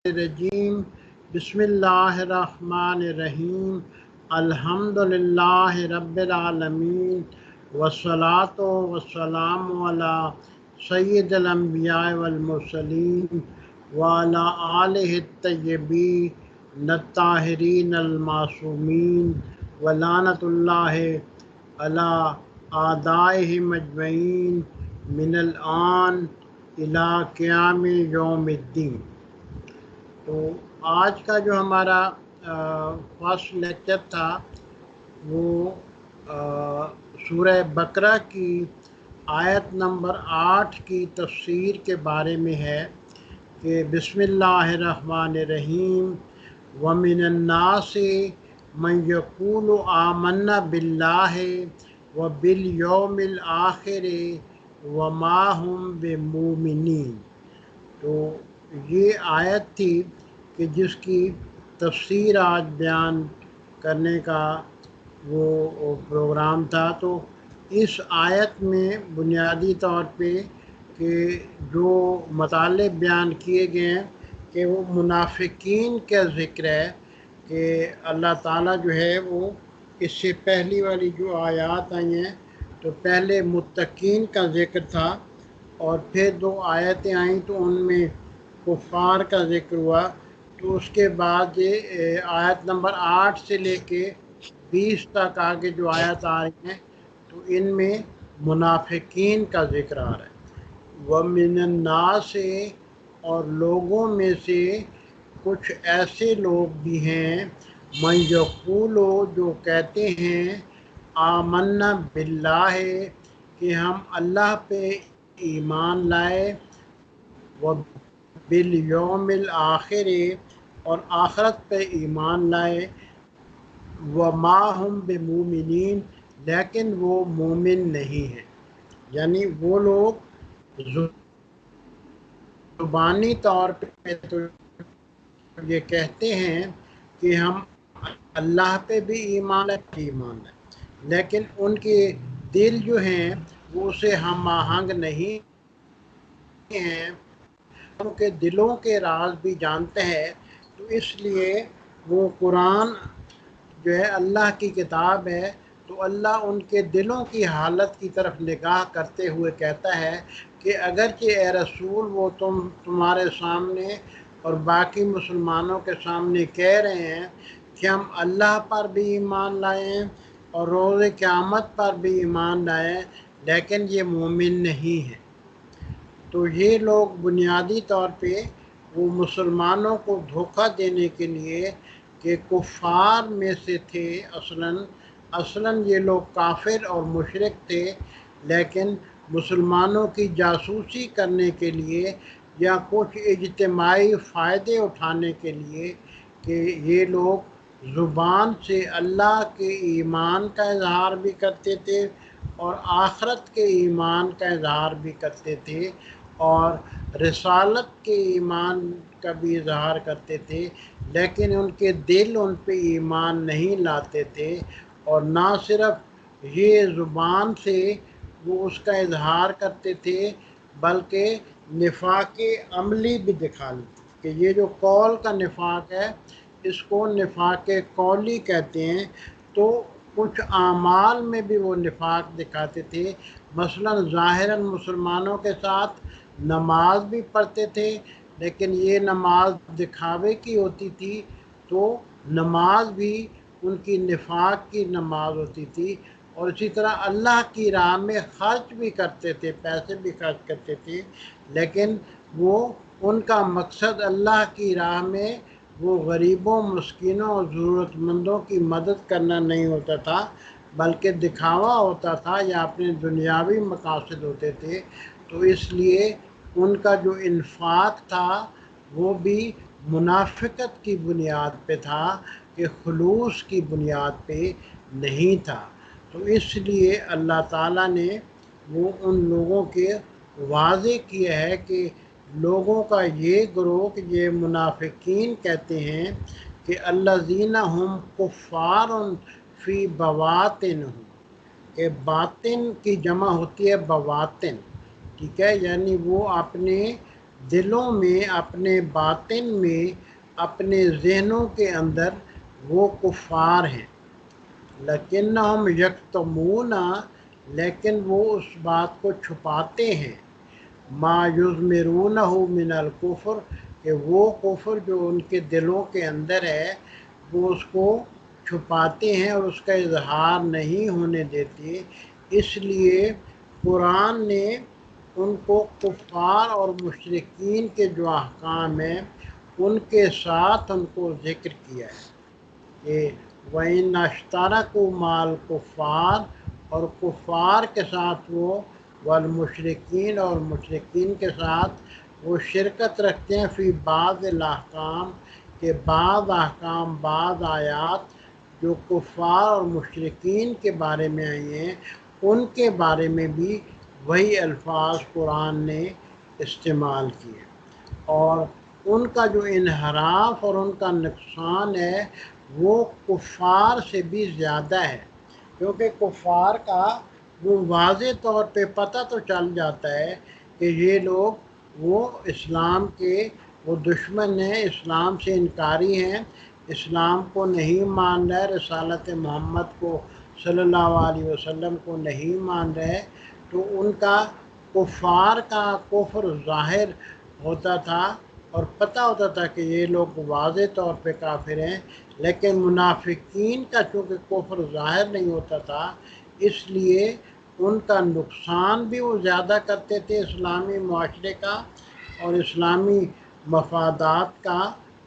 الرجیم بسم اللہ الرحمن الرحیم الحمدللہ رب العالمین والصلاة والسلام علی سید الانبیاء والمرسلین وعلی آلہ الطیبین الطاہرین المعصومین ولعنۃ اللہ علی اعدائہم اجمعین من الآن الی قیام یوم الدین۔ تو آج کا جو ہمارا فرسٹ لیکچر تھا وہ سورہ بقرہ کی آیت نمبر 8 کی تفسیر کے بارے میں ہے کہ بسم اللہ الرحمن الرحیم وَمِنَ النَّاسِ مَن يَقُولُ آمَنَّا بِاللَّهِ وَبِالْيَوْمِ الْآخِرِ وَمَا هُمْ بِمُؤْمِنِينَ۔ تو یہ آیت تھی کہ جس کی تفسیر آج بیان کرنے کا وہ پروگرام تھا۔ تو اس آیت میں بنیادی طور پہ کہ جو مطالب بیان کیے گئے ہیں کہ وہ منافقین کا ذکر ہے کہ اللہ تعالیٰ جو ہے وہ اس سے پہلی والی جو آیات آئی ہیں تو پہلے متقین کا ذکر تھا اور پھر 2 آیتیں آئیں تو ان میں کفار کا ذکر ہوا۔ تو اس کے بعد یہ آیت نمبر 8 سے لے کے 20 تک آگے جو آیت آ رہی ہیں تو ان میں منافقین کا ذکر آ رہا ہے۔ وَمِنَ النَّاسِ اور لوگوں میں سے کچھ ایسے لوگ بھی ہیں مَن یقول جو کہتے ہیں آمنا باللہ کہ ہم اللہ پہ ایمان لائے، وبالیوم الآخر اور آخرت پہ ایمان لائے، وما ہم بمومنین لیکن وہ مومن نہیں ہیں۔ یعنی وہ لوگ زبانی طور پہ تو یہ کہتے ہیں کہ ہم اللہ پہ بھی ایمان ہے لیکن ان کے دل جو ہیں وہ اسے ہم آہنگ نہیں ہیں، ان کے دلوں کے راز بھی جانتے ہیں۔ تو اس لیے وہ قرآن جو ہے اللہ کی کتاب ہے تو اللہ ان کے دلوں کی حالت کی طرف نگاہ کرتے ہوئے کہتا ہے کہ اگرچہ اے رسول وہ تمہارے سامنے اور باقی مسلمانوں کے سامنے کہہ رہے ہیں کہ ہم اللہ پر بھی ایمان لائے ہیں اور روز قیامت پر بھی ایمان لائے ہیں لیکن یہ مومن نہیں ہیں۔ تو یہ لوگ بنیادی طور پہ وہ مسلمانوں کو دھوکہ دینے کے لیے کہ کفار میں سے تھے، اصلاً یہ لوگ کافر اور مشرک تھے، لیکن مسلمانوں کی جاسوسی کرنے کے لیے یا کچھ اجتماعی فائدے اٹھانے کے لیے کہ یہ لوگ زبان سے اللہ کے ایمان کا اظہار بھی کرتے تھے اور آخرت کے ایمان کا اظہار بھی کرتے تھے اور رسالت کے ایمان کا بھی اظہار کرتے تھے، لیکن ان کے دل ان پہ ایمان نہیں لاتے تھے اور نہ صرف یہ زبان سے وہ اس کا اظہار کرتے تھے بلکہ نفاق عملی بھی دکھا لیتے کہ یہ جو قول کا نفاق ہے اس کو نفاق قولی کہتے ہیں۔ تو کچھ اعمال میں بھی وہ نفاق دکھاتے تھے، مثلاً ظاہراً مسلمانوں کے ساتھ نماز بھی پڑھتے تھے لیکن یہ نماز دکھاوے کی ہوتی تھی تو نماز بھی ان کی نفاق کی نماز ہوتی تھی، اور اسی طرح اللہ کی راہ میں خرچ بھی کرتے تھے، پیسے بھی خرچ کرتے تھے لیکن وہ ان کا مقصد اللہ کی راہ میں وہ غریبوں، مسکینوں اور ضرورت مندوں کی مدد کرنا نہیں ہوتا تھا بلکہ دکھاوا ہوتا تھا یا اپنے دنیاوی مقاصد ہوتے تھے۔ تو اس لیے ان کا جو انفاق تھا وہ بھی منافقت کی بنیاد پہ تھا کہ خلوص کی بنیاد پہ نہیں تھا۔ تو اس لیے اللہ تعالیٰ نے وہ ان لوگوں کے واضح کیا ہے کہ لوگوں کا یہ گروہ کہ یہ منافقین کہتے ہیں کہ الذین ہم کفار فی بواطن، کہ باطن کی جمع ہوتی ہے بواطن، ٹھیک ہے، یعنی وہ اپنے دلوں میں، اپنے باطن میں، اپنے ذہنوں کے اندر وہ کفار ہیں۔ لیکنہم یکتمون، لیکن وہ اس بات کو چھپاتے ہیں، ما یضمرونہ من الکفر، کہ وہ کفر جو ان کے دلوں کے اندر ہے وہ اس کو چھپاتے ہیں اور اس کا اظہار نہیں ہونے دیتے۔ اس لیے قرآن نے ان کو کفار اور مشرکین کے جو احکام ہیں ان کے ساتھ ان کو ذکر کیا ہے کہ وَإِنْ اشْتَرَكُوا مَعَ الْكُفَّارِ، اور کفار کے ساتھ وہ، والمشرکین، اور مشرکین کے ساتھ وہ شرکت رکھتے ہیں، فی بعض الاحکام، کہ بعض احکام، بعض آیات جو کفار اور مشرکین کے بارے میں آئی ہیں ان کے بارے میں بھی وہی الفاظ قرآن نے استعمال کیے۔ اور ان کا جو انحراف اور ان کا نقصان ہے وہ کفار سے بھی زیادہ ہے، کیونکہ کفار کا وہ واضح طور پہ پتہ تو چل جاتا ہے کہ یہ لوگ وہ اسلام کے وہ دشمن ہیں، اسلام سے انکاری ہیں، اسلام کو نہیں مان رہے، رسالت محمد کو صلی اللہ علیہ وسلم کو نہیں مان رہے، تو ان کا کفار کا کفر ظاہر ہوتا تھا اور پتہ ہوتا تھا کہ یہ لوگ واضح طور پہ کافر ہیں۔ لیکن منافقین کا چونکہ کفر ظاہر نہیں ہوتا تھا، اس لیے ان کا نقصان بھی وہ زیادہ کرتے تھے اسلامی معاشرے کا اور اسلامی مفادات کا،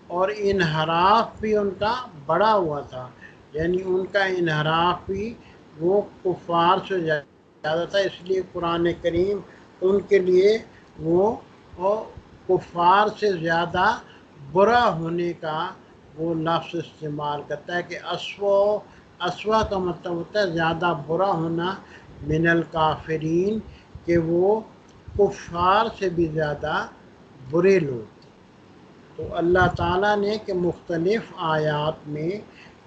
اور انحراف بھی ان کا بڑا ہوا تھا، یعنی ان کا انحراف بھی وہ کفار سے زیادہ تھا۔ اس لیے قرآن کریم ان کے لیے وہ کفار سے زیادہ برا ہونے کا وہ لفظ استعمال کرتا ہے کہ اسوأ کا مطلب ہوتا ہے زیادہ برا ہونا، من الکافرین، کہ وہ کفار سے بھی زیادہ برے لوگ تھے۔ تو اللہ تعالیٰ نے کہ مختلف آیات میں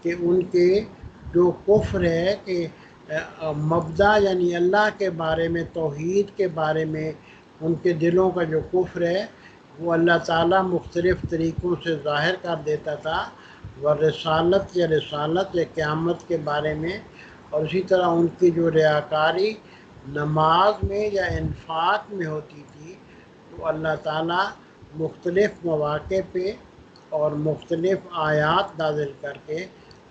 کہ ان کے جو کفر ہے کہ مبدا یعنی اللہ کے بارے میں، توحید کے بارے میں ان کے دلوں کا جو کفر ہے وہ اللہ تعالیٰ مختلف طریقوں سے ظاہر کر دیتا تھا، رسالت یا قیامت کے بارے میں، اور اسی طرح ان کی جو ریاکاری نماز میں یا انفاق میں ہوتی تھی تو اللہ تعالیٰ مختلف مواقع پہ اور مختلف آیات نازل کر کے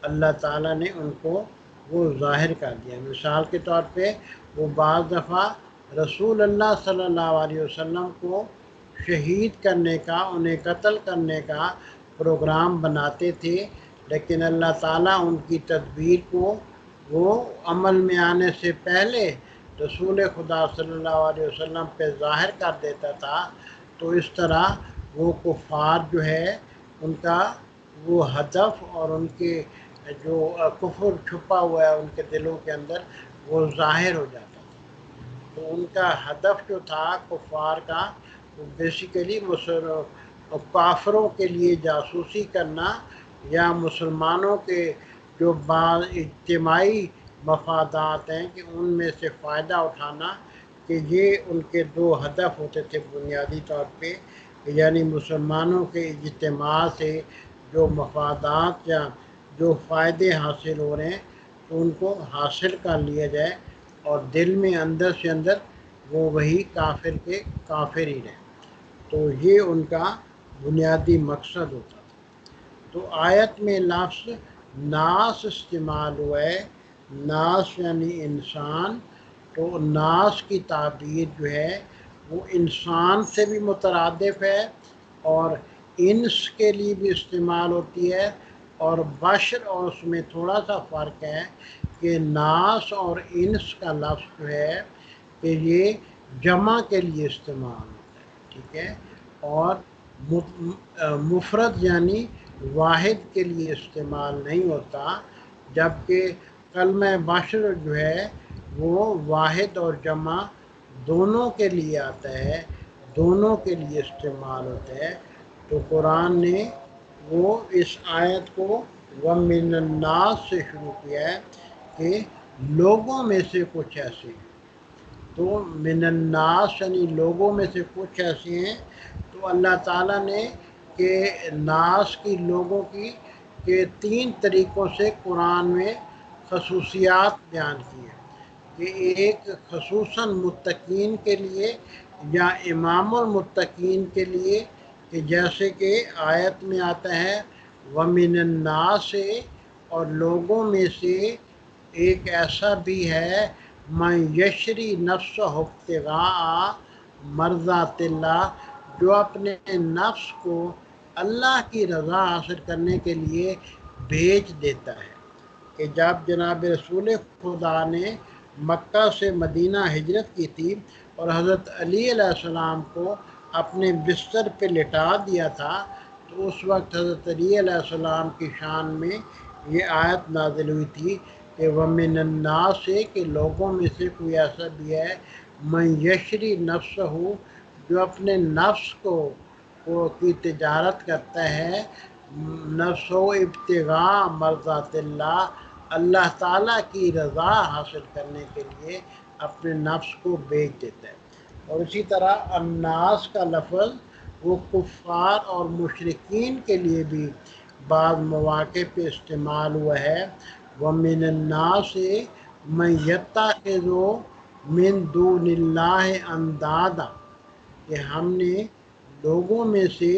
اللہ تعالیٰ نے ان کو وہ ظاہر کر دیا۔ مثال کے طور پہ وہ بعض دفعہ رسول اللہ صلی اللہ علیہ وسلم کو شہید کرنے کا، انہیں قتل کرنے کا پروگرام بناتے تھے، لیکن اللہ تعالیٰ ان کی تدبیر کو وہ عمل میں آنے سے پہلے رسول خدا صلی اللہ علیہ وسلم پہ ظاہر کر دیتا تھا۔ تو اس طرح وہ کفار جو ہے ان کا وہ ہدف اور ان کے جو کفر چھپا ہوا ہے ان کے دلوں کے اندر وہ ظاہر ہو جاتا تھا۔ تو ان کا ہدف جو تھا کفار کا وہ بیسیکلی کافروں کے لیے جاسوسی کرنا، یا مسلمانوں کے جو بعض اجتماعی مفادات ہیں کہ ان میں سے فائدہ اٹھانا، کہ یہ ان کے دو ہدف ہوتے تھے بنیادی طور پہ، یعنی مسلمانوں کے اجتماع سے جو مفادات یا جو فائدے حاصل ہو رہے ہیں تو ان کو حاصل کر لیا جائے، اور دل میں اندر سے اندر وہ وہی کافر کے کافر ہی رہیں۔ تو یہ ان کا بنیادی مقصد ہوتا تھا۔ تو آیت میں لفظ ناس استعمال ہوا ہے، ناس یعنی انسان، تو ناس کی تعبیر جو ہے وہ انسان سے بھی مترادف ہے اور انس کے لیے بھی استعمال ہوتی ہے، اور بشر اور اس میں تھوڑا سا فرق ہے کہ ناس اور انس کا لفظ جو ہے کہ یہ جمع کے لیے استعمال ہوتا ہے، ٹھیک ہے، اور مفرد یعنی واحد کے لیے استعمال نہیں ہوتا، جبکہ کلمہ بشر جو ہے وہ واحد اور جمع دونوں کے لیے آتا ہے، دونوں کے لیے استعمال ہوتا ہے۔ تو قرآن نے وہ اس آیت کو وَمِنَ النَّاسِ سے شروع کیا ہے کہ لوگوں میں سے کچھ ایسے ہیں۔ تو من الناس یعنی لوگوں میں سے کچھ ایسے ہیں، تو تو اللہ تعالیٰ نے کہ ناس کی لوگوں کی کہ 3 طریقوں سے قرآن میں خصوصیات بیان کی ہیں کہ ایک خصوصاً متقین کے لیے یا امام المتقین کے لیے، کہ جیسے کہ آیت میں آتا ہے وَمِنَ النَّاسِ، اور لوگوں میں سے ایک ایسا بھی ہے مَن یشری نفسہ ابتغاء مرضات اللہ، جو اپنے نفس کو اللہ کی رضا حاصل کرنے کے لیے بھیج دیتا ہے۔ کہ جب جناب رسول خدا نے مکہ سے مدینہ ہجرت کی تھی اور حضرت علی علیہ السلام کو اپنے بستر پہ لٹا دیا تھا، تو اس وقت حضرت علی علیہ السلام کی شان میں یہ آیت نازل ہوئی تھی کہ وَمِنَ النَّاسِ، کہ لوگوں میں سے کوئی ایسا بھی ہے مَن یشری نفسہ، جو اپنے نفس کو کی تجارت کرتا ہے، نفس و ابتغاء مرضات اللہ، اللہ تعالیٰ کی رضا حاصل کرنے کے لیے اپنے نفس کو بیچ دیتا ہے۔ اور اسی طرح الناس کا لفظ وہ کفار اور مشرکین کے لیے بھی بعض مواقع پہ استعمال ہوا ہے۔ وَمِنَ النَّاسِ مَن يَتَّخِذُ مِن دُونِ اللَّهِ أَندَادًا، کہ ہم نے لوگوں میں سے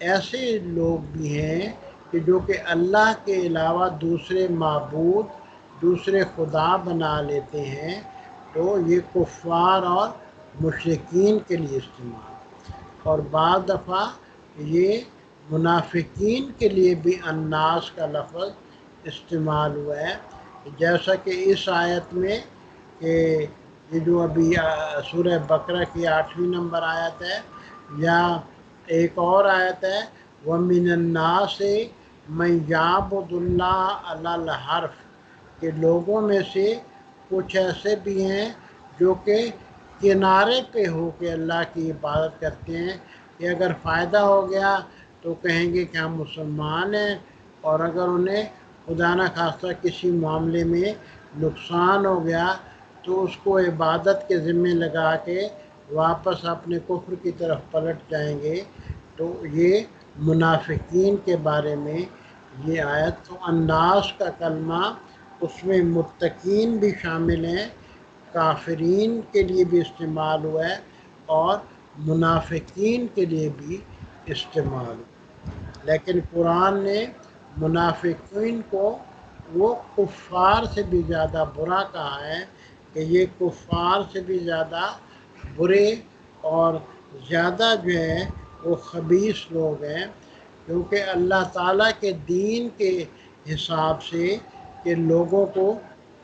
ایسے لوگ بھی ہیں کہ جو کہ اللہ کے علاوہ دوسرے معبود، دوسرے خدا بنا لیتے ہیں، تو یہ کفار اور مشرکین کے لیے استعمال۔ اور بعض دفعہ یہ منافقین کے لیے بھی الناس کا لفظ استعمال ہوا ہے، جیسا کہ اس آیت میں کہ یہ جو ابھی سورہ بقرہ کی 8ویں نمبر آیت ہے، یا ایک اور آیت ہے وَمِنَ النَّاسِ مَن يَعْبُدُ اللَّهَ عَلَى الْحَرْفِ، کہ لوگوں میں سے کچھ ایسے بھی ہیں جو کہ کنارے پہ ہو کے اللہ کی عبادت کرتے ہیں، کہ اگر فائدہ ہو گیا تو کہیں گے کہ ہم مسلمان ہیں، اور اگر انہیں خدا نخواستہ کسی معاملے میں نقصان ہو گیا تو اس کو عبادت کے ذمے لگا کے واپس اپنے کفر کی طرف پلٹ جائیں گے۔ تو یہ منافقین کے بارے میں یہ آیت، تو الناس کا کلمہ اس میں متقین بھی شامل ہیں، کافرین کے لیے بھی استعمال ہوا ہے، اور منافقین کے لیے بھی استعمال ہوا۔ لیکن قرآن نے منافقین کو وہ کفار سے بھی زیادہ برا کہا ہے، کہ یہ کفار سے بھی زیادہ برے اور زیادہ جو ہے وہ خبیث لوگ ہیں، کیونکہ اللہ تعالیٰ کے دین کے حساب سے کہ لوگوں کو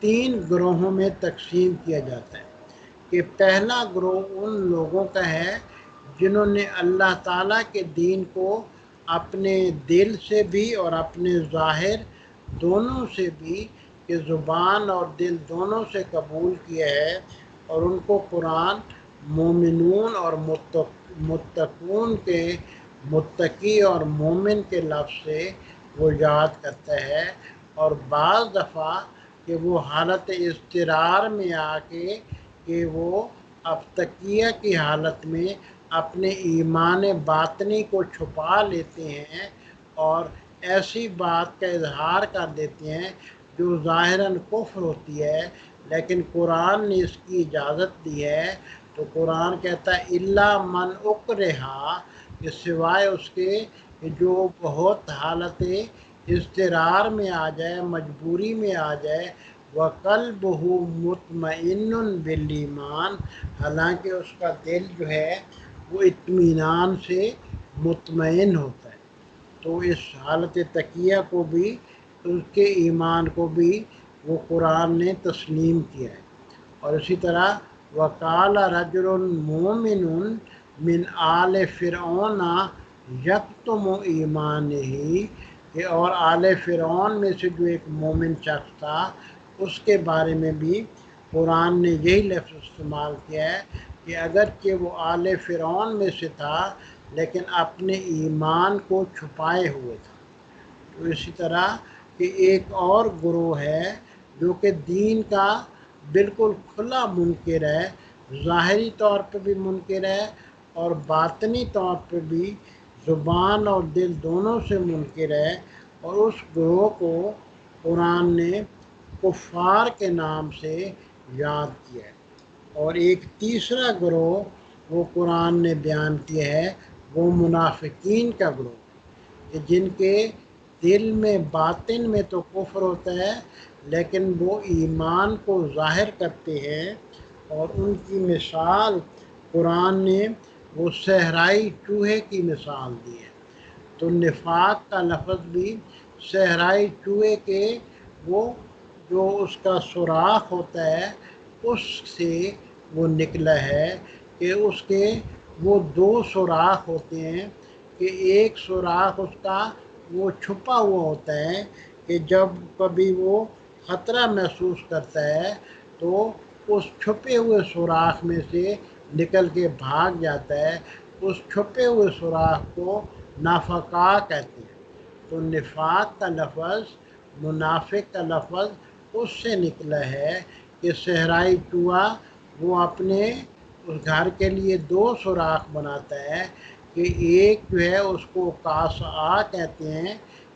3 گروہوں میں تقسیم کیا جاتا ہے۔ کہ پہلا گروہ ان لوگوں کا ہے جنہوں نے اللہ تعالیٰ کے دین کو اپنے دل سے بھی اور اپنے ظاہر دونوں سے بھی، کہ زبان اور دل دونوں سے قبول کیا ہے، اور ان کو قرآن مومنون اور متقون کے متقی اور مومن کے لفظ سے وہ یاد کرتا ہے، اور بعض دفعہ کہ وہ حالت اضطرار میں آ کے کہ وہ اب تقیہ کی حالت میں اپنے ایمان باطنی کو چھپا لیتے ہیں اور ایسی بات کا اظہار کر دیتے ہیں جو ظاہراً کفر ہوتی ہے، لیکن قرآن نے اس کی اجازت دی ہے۔ تو قرآن کہتا ہے الا من اکرہا، کہ سوائے اس کے کہ جو بہت حالت اضطرار میں آ جائے، مجبوری میں آ جائے، وَقَلْبُهُ مُطْمَئِنٌ بِالْإِيمَانِ، حالانکہ اس کا دل جو ہے وہ اطمینان سے مطمئن ہوتا ہے۔ تو اس حالت تقیہ کو بھی، اس کے ایمان کو بھی وہ قرآن نے تسلیم کیا ہے۔ اور اسی طرح وَقَالَ رَجُلٌ مُؤْمِنٌ مِنْ آلِ فِرْعَوْنَ یَکْتُمُ ایمانہ، کہ اور آل فرعون میں سے جو ایک مومن شخص تھا، اس کے بارے میں بھی قرآن نے یہی لفظ استعمال کیا ہے کہ اگرچہ وہ آل فرعون میں سے تھا لیکن اپنے ایمان کو چھپائے ہوئے تھا۔ تو اسی طرح کہ ایک اور گروہ ہے جو کہ دین کا بالکل کھلا منکر ہے، ظاہری طور پہ بھی منکر ہے اور باطنی طور پہ بھی زبان اور دل دونوں سے منکر ہے، اور اس گروہ کو قرآن نے کفار کے نام سے یاد کیا ہے۔ اور ایک تیسرا گروہ وہ قرآن نے بیان کیا ہے، وہ منافقین کا گروہ، کہ جن کے دل میں باطن میں تو کفر ہوتا ہے، لیکن وہ ایمان کو ظاہر کرتے ہیں، اور ان کی مثال قرآن نے وہ صحرائی چوہے کی مثال دی ہے۔ تو نفاق کا لفظ بھی صحرائی چوہے کے وہ جو اس کا سوراخ ہوتا ہے اس سے وہ نکلا ہے، کہ اس کے وہ دو سوراخ ہوتے ہیں، کہ ایک سوراخ اس کا وہ چھپا ہوا ہوتا ہے، کہ جب کبھی وہ خطرہ محسوس کرتا ہے تو اس چھپے ہوئے سوراخ میں سے نکل کے بھاگ جاتا ہے، اس چھپے ہوئے سوراخ کو نافقہ کہتے ہیں۔ تو نفاق کا لفظ، منافق کا لفظ اس سے نکلا ہے کہ صحرائی چوہا وہ اپنے اس گھر کے لیے دو سوراخ بناتا ہے، کہ ایک جو ہے اس کو قاصعہ کہتے ہیں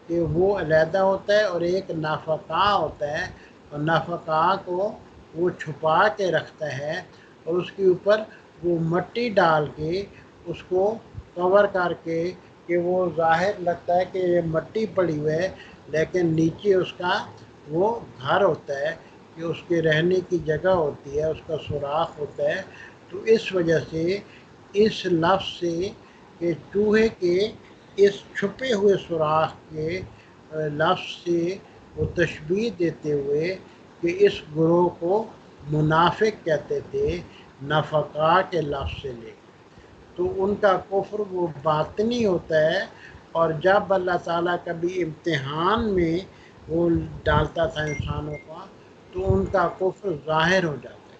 کہ وہ علیحدہ ہوتا ہے، اور ایک نافقہ ہوتا ہے، اور نافقہ کو وہ چھپا کے رکھتا ہے، اور اس کے اوپر وہ مٹی ڈال کے اس کو کور کر کے، کہ وہ ظاہر لگتا ہے کہ یہ مٹی پڑی ہوئی ہے، لیکن نیچے اس کا وہ گھر ہوتا ہے، کہ اس کے رہنے کی جگہ ہوتی ہے، اس کا سوراخ ہوتا ہے۔ تو اس وجہ سے اس لفظ سے کہ چوہے کے اس چھپے ہوئے سوراخ کے لفظ سے وہ تشبیہ دیتے ہوئے کہ اس گروہ کو منافق کہتے تھے، نفقہ کے لفظ سے لے کے۔ تو ان کا کفر وہ باطنی ہوتا ہے، اور جب اللہ تعالیٰ کبھی امتحان میں وہ ڈالتا تھا انسانوں کا تو ان کا کفر ظاہر ہو جاتا ہے،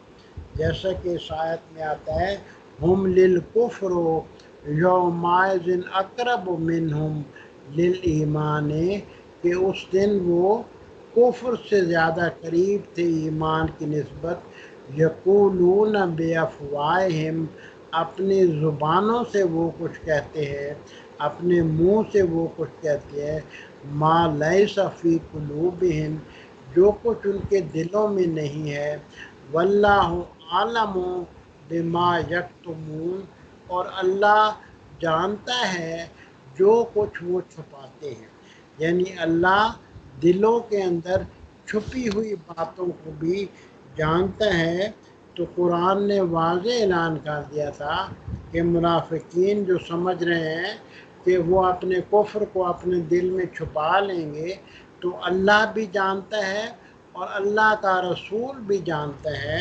جیسا کہ اس آیت میں آتا ہے ہم للکفر یومئذ اقرب منہم للایمان، کہ اس دن وہ کفر سے زیادہ قریب تھے ایمان کی نسبت، یقولون بافواہہم، اپنی زبانوں سے وہ کچھ کہتے ہیں، اپنے منہ سے وہ کچھ کہتے ہیں، ما لیس فی قلوبہم، جو کچھ ان کے دلوں میں نہیں ہے، واللہ عالم بما یکتمون، اور اللہ جانتا ہے جو کچھ وہ چھپاتے ہیں، یعنی اللہ دلوں کے اندر چھپی ہوئی باتوں کو بھی جانتا ہے۔ تو قرآن نے واضح اعلان کر دیا تھا کہ منافقین جو سمجھ رہے ہیں کہ وہ اپنے کفر کو اپنے دل میں چھپا لیں گے، تو اللہ بھی جانتا ہے اور اللہ کا رسول بھی جانتا ہے،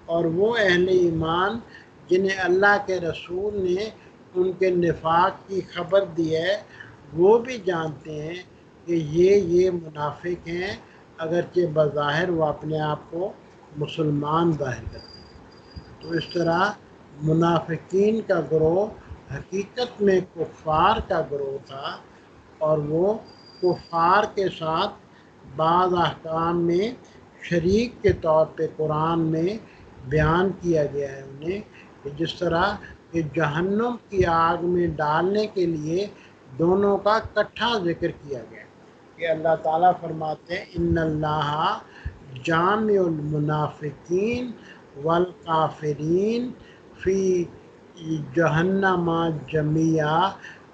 اور وہ اہل ایمان جنہیں اللہ کے رسول نے ان کے نفاق کی خبر دی ہے، وہ بھی جانتے ہیں کہ یہ منافق ہیں، اگرچہ بظاہر وہ اپنے آپ کو مسلمان ظاہر کرتے ہیں۔ تو اس طرح منافقین کا گروہ حقیقت میں کفار کا گروہ تھا، اور وہ کفار کے ساتھ بعض احکام میں شریک کے طور پہ قرآن میں بیان کیا گیا ہے انہیں، کہ جس طرح کہ جہنم کی آگ میں ڈالنے کے لیے دونوں کا کٹھا ذکر کیا گیا ہے، کہ اللہ تعالیٰ فرماتے ہیں ان اللہ جامع المنافقین والکافرین فی جہنم جمیعا،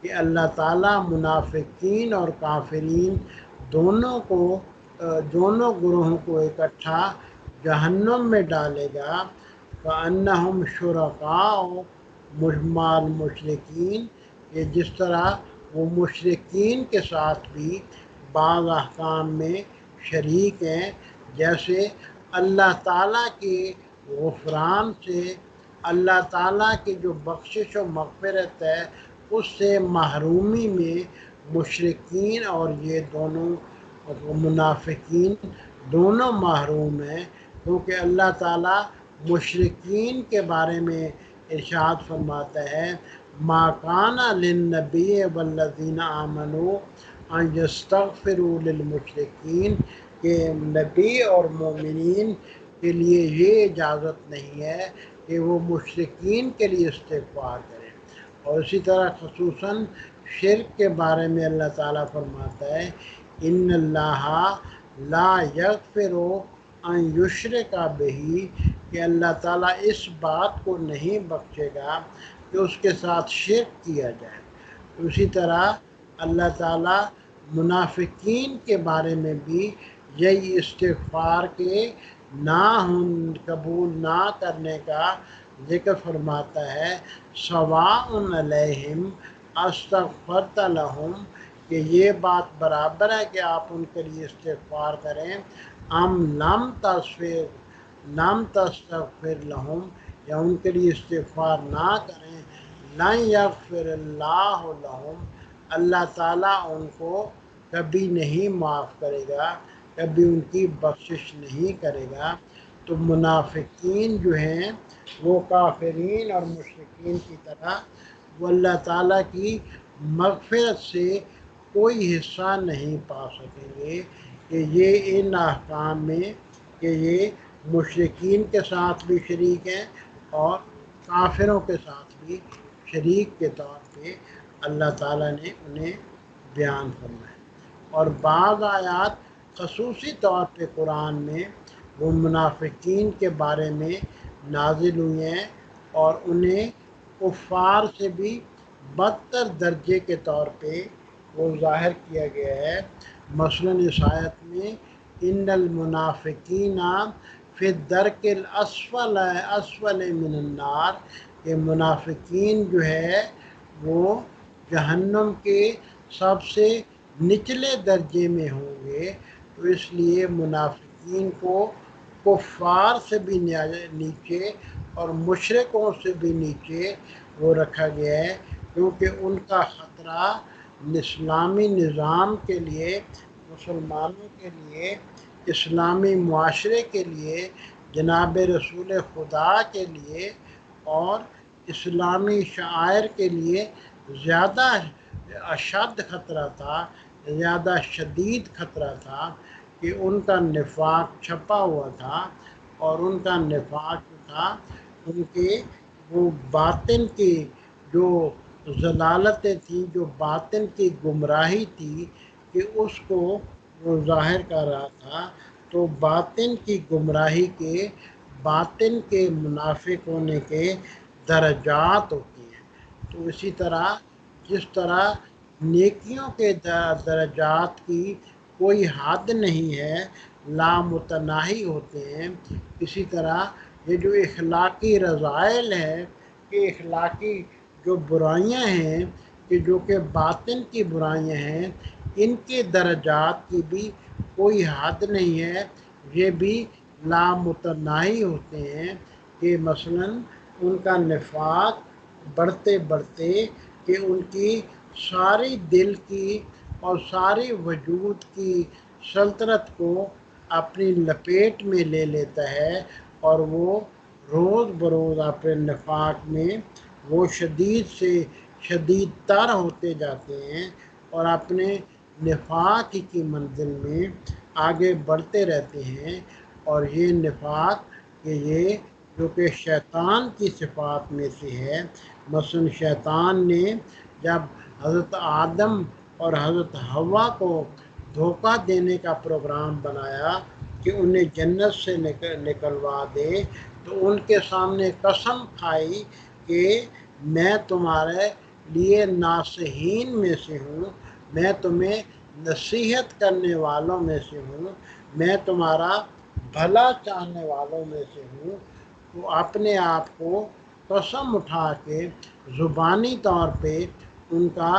کہ اللہ تعالیٰ منافقین اور کافرین دونوں گروہوں کو اکٹھا جہنم میں ڈالے گا، فَأَنَّهُمْ شُرَكَاءُ مع المشرکین، کہ جس طرح وہ مشرکین کے ساتھ بھی بعض احکام میں شریک ہیں، جیسے اللہ تعالیٰ کے غفران سے، اللہ تعالیٰ کی جو بخشش و مغفرت ہے اس سے محرومی میں مشرکین اور یہ دونوں منافقین دونوں محروم ہیں، کیونکہ اللہ تعالیٰ مشرکین کے بارے میں ارشاد فرماتا ہے ما کان للنبی والذین آمنوا ان یستغفروا للمشرکین، کہ نبی اور مومنین کے لیے یہ اجازت نہیں ہے کہ وہ مشرکین کے لیے استغفار کریں۔ اور اسی طرح خصوصاً شرک کے بارے میں اللہ تعالیٰ فرماتا ہے ان اللہ لا یغفر ان یشرک بہ، کہ اللہ تعالیٰ اس بات کو نہیں بخشے گا کہ اس کے ساتھ شرک کیا جائے۔ اسی طرح اللہ تعالیٰ منافقین کے بارے میں بھی یہی استغفار کے قبول نہ کرنے کا ذکر فرماتا ہے، سواء علیہم استغفرت لہم، کہ یہ بات برابر ہے کہ آپ ان کے لیے استغفار کریں، لم تستغفر لہم، یا ان کے لیے استغفار نہ کریں، لن یغفر اللہ لہم، اللہ تعالیٰ ان کو کبھی نہیں معاف کرے گا، کبھی ان کی بخشش نہیں کرے گا۔ تو منافقین جو ہیں وہ کافرین اور مشرکین کی طرح وہ اللہ تعالیٰ کی مغفرت سے کوئی حصہ نہیں پا سکیں گے، کہ یہ ان احکام میں کہ یہ مشرکین کے ساتھ بھی شریک ہیں اور کافروں کے ساتھ بھی شریک کے طور پہ اللہ تعالیٰ نے انہیں بیان فرمایا۔ اور بعض آیات خصوصی طور پہ قرآن میں وہ منافقین کے بارے میں نازل ہوئی ہیں اور انہیں کفار سے بھی بدتر درجے کے طور پہ وہ ظاہر کیا گیا ہے۔ مثلاً اس آیت میں ان المنافقین فی الدرک الاسفل من النار، کہ منافقین جو ہے وہ جہنم کے سب سے نچلے درجے میں ہوں گے۔ تو اس لیے منافقین کو کفار سے بھی نیچے اور مشرکوں سے بھی نیچے وہ رکھا گیا ہے، کیونکہ ان کا خطرہ اسلامی نظام کے لیے، مسلمانوں کے لیے، اسلامی معاشرے کے لیے، جناب رسول خدا کے لیے اور اسلامی شعائر کے لیے زیادہ اشد خطرہ تھا، زیادہ شدید خطرہ تھا، کہ ان کا نفاق چھپا ہوا تھا، اور ان کا نفاق جو تھا ان کے وہ باطن کی جو ضلالتیں تھیں، جو باطن کی گمراہی تھی، کہ اس کو وہ ظاہر کر رہا تھا۔ تو باطن کی گمراہی کے، باطن کے منافق ہونے کے درجات ہوتے ہیں۔ تو اسی طرح جس طرح نیکیوں کے درجات کی کوئی حد نہیں ہے، لامتناہی ہوتے ہیں، اسی طرح یہ جو اخلاقی رذائل ہے، کہ اخلاقی جو برائیاں ہیں، کہ جو کہ باطن کی برائیاں ہیں، ان کے درجات کی بھی کوئی حد نہیں ہے، یہ بھی لامتناہی ہوتے ہیں، کہ مثلاً ان کا نفاق بڑھتے بڑھتے کہ ان کی ساری دل کی اور ساری وجود کی سلطنت کو اپنی لپیٹ میں لے لیتا ہے، اور وہ روز بروز اپنے نفاق میں وہ شدید سے شدید تر ہوتے جاتے ہیں، اور اپنے نفاق کی منزل میں آگے بڑھتے رہتے ہیں۔ اور یہ نفاق کہ یہ جو کہ شیطان کی صفات میں سے ہے، مثلاً شیطان نے جب حضرت آدم اور حضرت حوا کو دھوکہ دینے کا پروگرام بنایا کہ انہیں جنت سے نکلوا دے، تو ان کے سامنے قسم کھائی کہ میں تمہارے لیے ناصحین میں سے ہوں، میں تمہیں نصیحت کرنے والوں میں سے ہوں، میں تمہارا بھلا چاہنے والوں میں سے ہوں۔ تو اپنے آپ کو قسم اٹھا کے زبانی طور پہ ان کا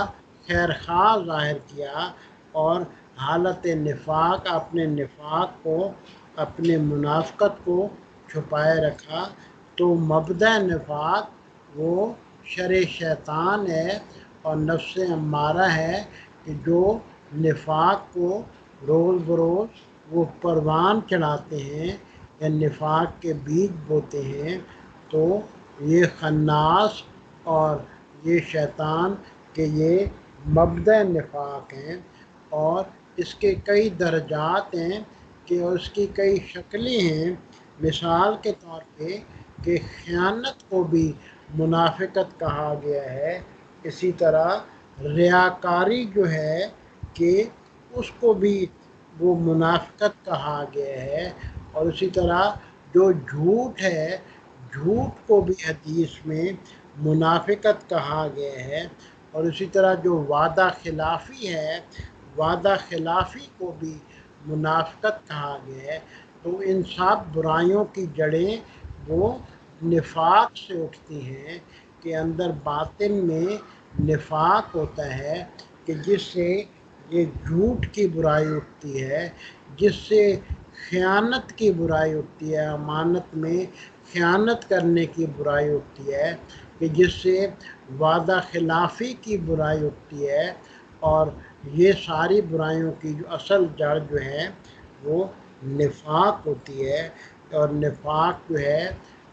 خیر خواہ ظاہر کیا، اور حالت نفاق، اپنے نفاق کو، اپنے منافقت کو چھپائے رکھا۔ تو مبدأ نفاق وہ شر شیطان ہے اور نفس امارہ ہے، کہ جو نفاق کو روز بروز وہ پروان چڑھاتے ہیں یا نفاق کے بیج بوتے ہیں۔ تو یہ خناس اور یہ شیطان کہ یہ مبدأ نفاق ہیں، اور اس کے کئی درجات ہیں، کہ اس کی کئی شکلیں ہیں۔ مثال کے طور پہ کہ خیانت کو بھی منافقت کہا گیا ہے، اسی طرح ریاکاری جو ہے کہ اس کو بھی وہ منافقت کہا گیا ہے، اور اسی طرح جو جھوٹ ہے، جھوٹ کو بھی حدیث میں منافقت کہا گیا ہے، اور اسی طرح جو وعدہ خلافی ہے، وعدہ خلافی کو بھی منافقت کہا گیا ہے۔ تو ان سب برائیوں کی جڑیں وہ نفاق سے اٹھتی ہیں، کہ اندر باطن میں نفاق ہوتا ہے، کہ جس سے یہ جھوٹ کی برائی اٹھتی ہے، جس سے خیانت کی برائی اٹھتی ہے، امانت میں خیانت کرنے کی برائی اٹھتی ہے، کہ جس سے وعدہ خلافی کی برائی اٹھتی ہے، اور یہ ساری برائیوں کی جو اصل جڑ جو ہے وہ نفاق ہوتی ہے، اور نفاق جو ہے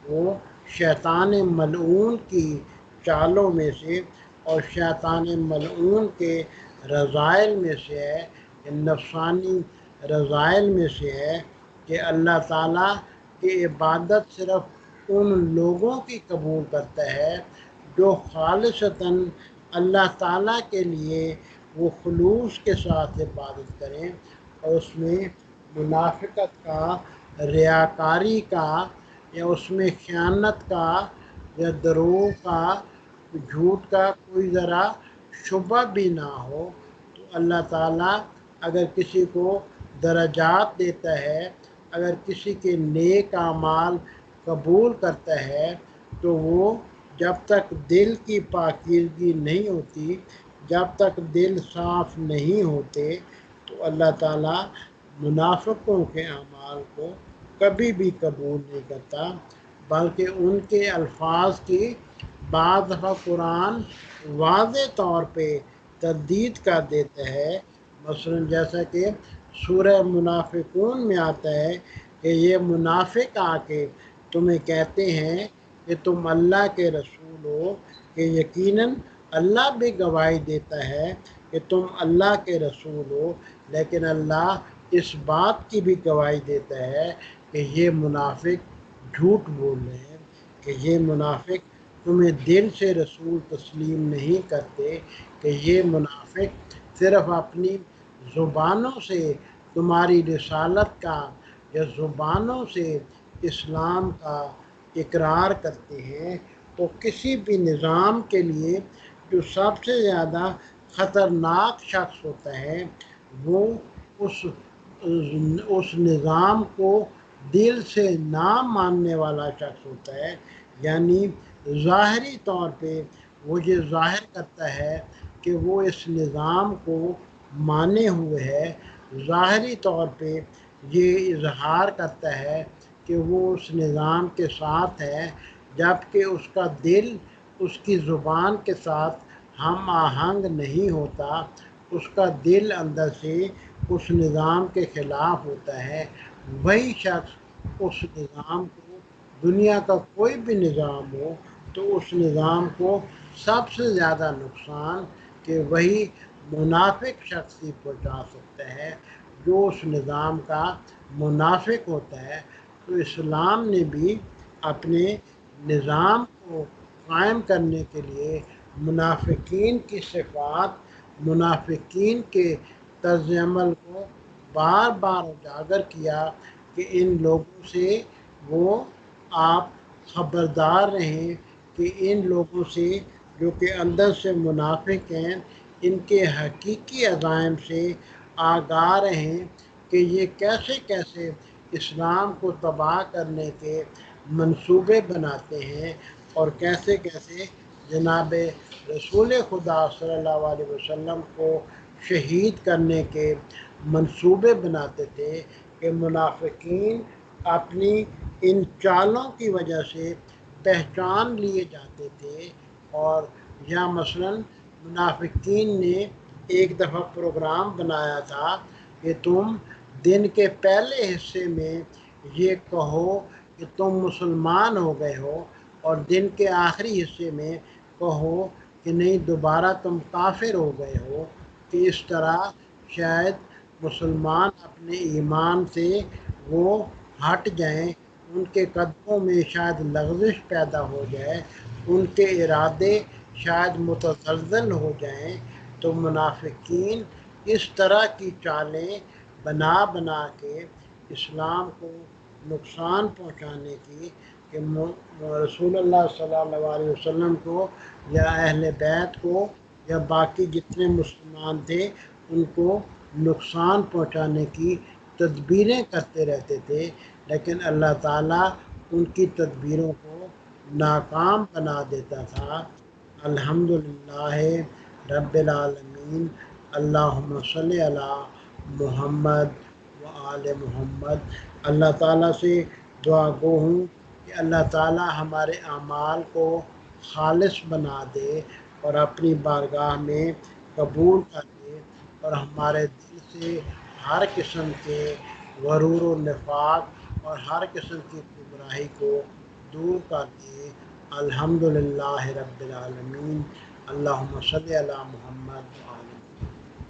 وہ شیطان ملعون کی چالوں میں سے اور شیطان ملعون کے رذائل میں سے ہے، نفسانی رذائل میں سے ہے، کہ اللہ تعالیٰ کی عبادت صرف ان لوگوں کی قبول کرتا ہے جو خالصتاً اللہ تعالیٰ کے لیے وہ خلوص کے ساتھ عبادت کریں، اور اس میں منافقت کا، ریاکاری کا، یا اس میں خیانت کا، یا دروغ کا، جھوٹ کا کوئی ذرا شبہ بھی نہ ہو۔ تو اللہ تعالیٰ اگر کسی کو درجات دیتا ہے، اگر کسی کے نیک اعمال قبول کرتا ہے، تو وہ جب تک دل کی پاکیزگی نہیں ہوتی، جب تک دل صاف نہیں ہوتے، تو اللہ تعالیٰ منافقوں کے اعمال کو کبھی بھی قبول نہیں کرتا، بلکہ ان کے الفاظ کی بعض دفعہ قرآن واضح طور پہ تردید کر دیتا ہے۔ مثلا جیسا کہ سورہ منافقون میں آتا ہے کہ یہ منافق آ کے تمہیں کہتے ہیں کہ تم اللہ کے رسول ہو، کہ یقیناً اللہ بھی گواہی دیتا ہے کہ تم اللہ کے رسول ہو، لیکن اللہ اس بات کی بھی گواہی دیتا ہے کہ یہ منافق جھوٹ بول رہے ہیں، کہ یہ منافق تمہیں دل سے رسول تسلیم نہیں کرتے، کہ یہ منافق صرف اپنی زبانوں سے تمہاری رسالت کا یا زبانوں سے اسلام کا اقرار کرتے ہیں۔ تو کسی بھی نظام کے لیے جو سب سے زیادہ خطرناک شخص ہوتا ہے وہ اس نظام کو دل سے نہ ماننے والا شخص ہوتا ہے، یعنی ظاہری طور پہ وہ یہ ظاہر کرتا ہے کہ وہ اس نظام کو مانے ہوئے ہے، ظاہری طور پہ یہ اظہار کرتا ہے کہ وہ اس نظام کے ساتھ ہے، جبکہ اس کا دل اس کی زبان کے ساتھ ہم آہنگ نہیں ہوتا، اس کا دل اندر سے اس نظام کے خلاف ہوتا ہے۔ وہی شخص اس نظام کو، دنیا کا کوئی بھی نظام ہو، تو اس نظام کو سب سے زیادہ نقصان کہ وہی منافق شخص ہی پہنچا سکتا ہے، جو اس نظام کا منافق ہوتا ہے۔ تو اسلام نے بھی اپنے نظام کو قائم کرنے کے لیے منافقین کی صفات، منافقین کے طرز عمل کو بار بار اجاگر کیا کہ ان لوگوں سے وہ آپ خبردار رہیں، کہ ان لوگوں سے جو کہ اندر سے منافق ہیں، ان کے حقیقی عزائم سے آگاہ رہیں کہ یہ کیسے کیسے اسلام کو تباہ کرنے کے منصوبے بناتے ہیں، اور کیسے کیسے جناب رسول خدا صلی اللہ علیہ وسلم کو شہید کرنے کے منصوبے بناتے تھے، کہ منافقین اپنی ان چالوں کی وجہ سے پہچان لیے جاتے تھے۔ اور یا مثلاً منافقین نے ایک دفعہ پروگرام بنایا تھا کہ تم دن کے پہلے حصے میں یہ کہو کہ تم مسلمان ہو گئے ہو، اور دن کے آخری حصے میں کہو کہ نہیں دوبارہ تم کافر ہو گئے ہو، کہ اس طرح شاید مسلمان اپنے ایمان سے وہ ہٹ جائیں، ان کے قدموں میں شاید لغزش پیدا ہو جائے، ان کے ارادے شاید متزلزل ہو جائیں، تو منافقین اس طرح کی چالیں بنا بنا کے اسلام کو نقصان پہنچانے کی کہ رسول اللہ صلی اللہ علیہ وسلم کو یا اہل بیت کو یا باقی جتنے مسلمان تھے ان کو نقصان پہنچانے کی تدبیریں کرتے رہتے تھے، لیکن اللہ تعالیٰ ان کی تدبیروں کو ناکام بنا دیتا تھا۔ الحمد للہ رب العالمین۔ اللہم صلی علی محمد و آل محمد۔ اللہ تعالیٰ سے دعا گو ہوں کہ اللہ تعالیٰ ہمارے اعمال کو خالص بنا دے اور اپنی بارگاہ میں قبول کر دے، اور ہمارے دل سے ہر قسم کے غرور و نفاق اور ہر قسم کی گمراہی کو دور کر دے۔ الحمد للہ رب العالمین۔ اللہم صلی علی محمد۔